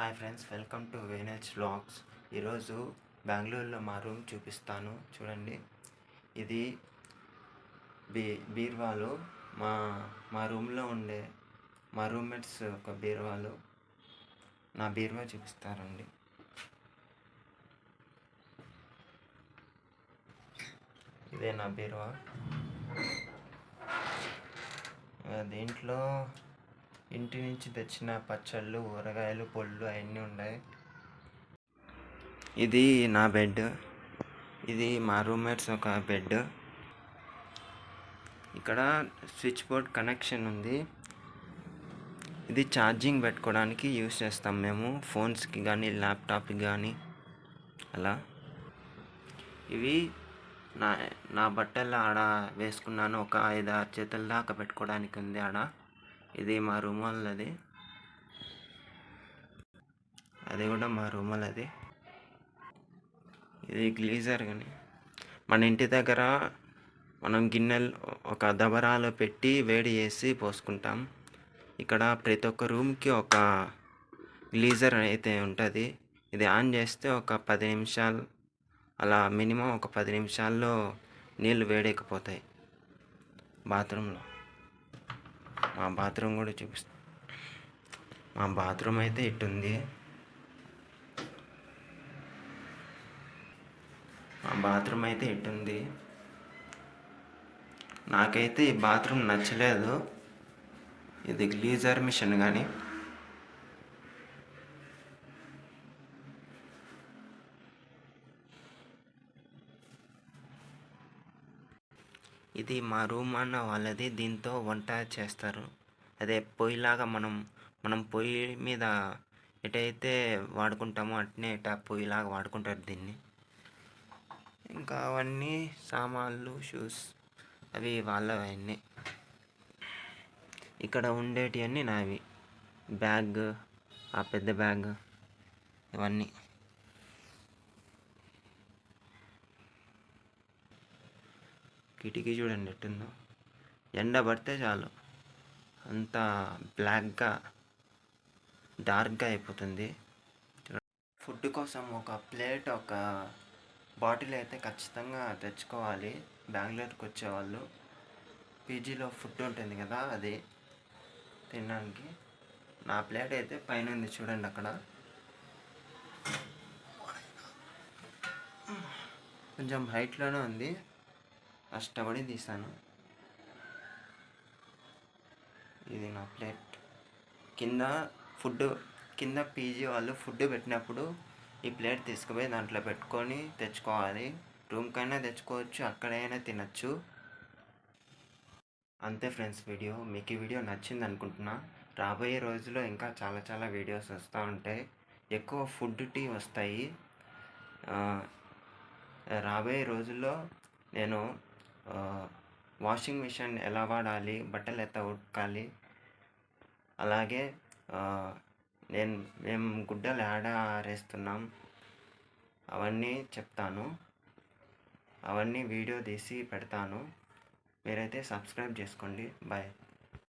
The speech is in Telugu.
హాయ్ ఫ్రెండ్స్, వెల్కమ్ టు వేనెజ్ వ్లాగ్స్. ఈరోజు బెంగళూరులో మా రూమ్ చూపిస్తాను, చూడండి. ఇది బీరువాలు. మా మా రూమ్లో ఉండే మా రూమ్మేట్స్ ఒక బీరువాలు. నా బీరువా చూపిస్తారండి. ఇదే నా బీరువా. దీంట్లో ఇంటి నుంచి తెచ్చిన పచ్చళ్ళు, ఊరగాయలు, పళ్ళు అవన్నీ ఉన్నాయి. ఇది నా బెడ్. ఇది మా రూమ్మేట్స్ ఒక బెడ్. ఇక్కడ స్విచ్ బోర్డ్ కనెక్షన్ ఉంది. ఇది ఛార్జింగ్ పెట్టుకోవడానికి యూస్ చేస్తాం మేము, ఫోన్స్కి కానీ ల్యాప్టాప్కి కానీ అలా. ఇవి నా బట్టలు ఆడ వేసుకున్నాను, ఒక 5-6 చేతుల దాకా పెట్టుకోవడానికి ఉంది ఆడ. ఇది మా రూమ్ వాళ్ళది, అది కూడా మా రూమ్ వాళ్ళది. ఇది గ్లీజర్. కానీ మన ఇంటి దగ్గర మనం గిన్నెలు ఒక దబరాలో పెట్టి వేడి చేసి పోసుకుంటాం. ఇక్కడ ప్రతి ఒక్క రూమ్కి ఒక గ్లీజర్ అయితే ఉంటుంది. ఇది ఆన్ చేస్తే ఒక 10 నిమిషాలు అలా, మినిమం ఒక 10 నిమిషాల్లో నీళ్ళు వేడెక్కిపోతాయి బాత్రూంలో. మా బాత్రూమ్ కూడా చూపిస్తాం. మా బాత్రూమ్ అయితే ఇటుంది. నాకైతే ఈ బాత్రూమ్ నచ్చలేదు, ఇది గ్లీజర్ మిషన్. కానీ ఇది మా రూమ్ అన్న వాళ్ళది. దీంతో వంట చేస్తారు. అదే పొయ్యిలాగా మనం పొయ్యి మీద ఎటైతే వాడుకుంటామో అట్నే పొయ్యిలాగా వాడుకుంటారు దీన్ని. ఇంకా అవన్నీ సామాన్లు, షూస్ అవి వాళ్ళవన్నీ. ఇక్కడ ఉండేటివన్నీ నావి. బ్యాగ్, ఆ పెద్ద బ్యాగ్, ఇవన్నీ. కిటికీ చూడండి ఎట్టుందో. ఎండ పడితే చాలు అంతా బ్లాక్గా, డార్క్గా అయిపోతుంది. ఫుడ్ కోసం ఒక ప్లేట్, ఒక బాటిల్ అయితే ఖచ్చితంగా తెచ్చుకోవాలి బెంగళూరుకి వచ్చేవాళ్ళు. పీజీలో ఫుడ్ ఉంటుంది కదా, అది తినడానికి. నా ప్లేట్ అయితే పైన ఉంది, చూడండి అక్కడ. కొంచెం హైట్లోనే ఉంది, కష్టపడి తీసాను. ఇది నా ప్లేట్. కింద పీజీ వాళ్ళు ఫుడ్ పెట్టినప్పుడు ఈ ప్లేట్ తీసుకుపోయి దాంట్లో పెట్టుకొని తెచ్చుకోవాలి. రూమ్కైనా తెచ్చుకోవచ్చు, అక్కడైనా తినచ్చు. అంతే ఫ్రెండ్స్ వీడియో. మీకు ఈ వీడియో నచ్చింది అనుకుంటున్నా. రాబోయే రోజుల్లో ఇంకా చాలా వీడియోస్ వస్తూ ఉంటాయి. ఎక్కువ ఫుడ్ టీ వస్తాయి. రాబోయే రోజుల్లో నేను వాషింగ్ మిషన్ ఎలా వాడాలి, బట్టలు ఎలా ఉతకాలి, అలాగే మేము గుడ్డలు ఏడ ఆరేస్తున్నాం అవన్నీ చెప్తాను. అవన్నీ వీడియో తీసి పెడతాను. మీరైతే సబ్స్క్రైబ్ చేసుకోండి. బాయ్.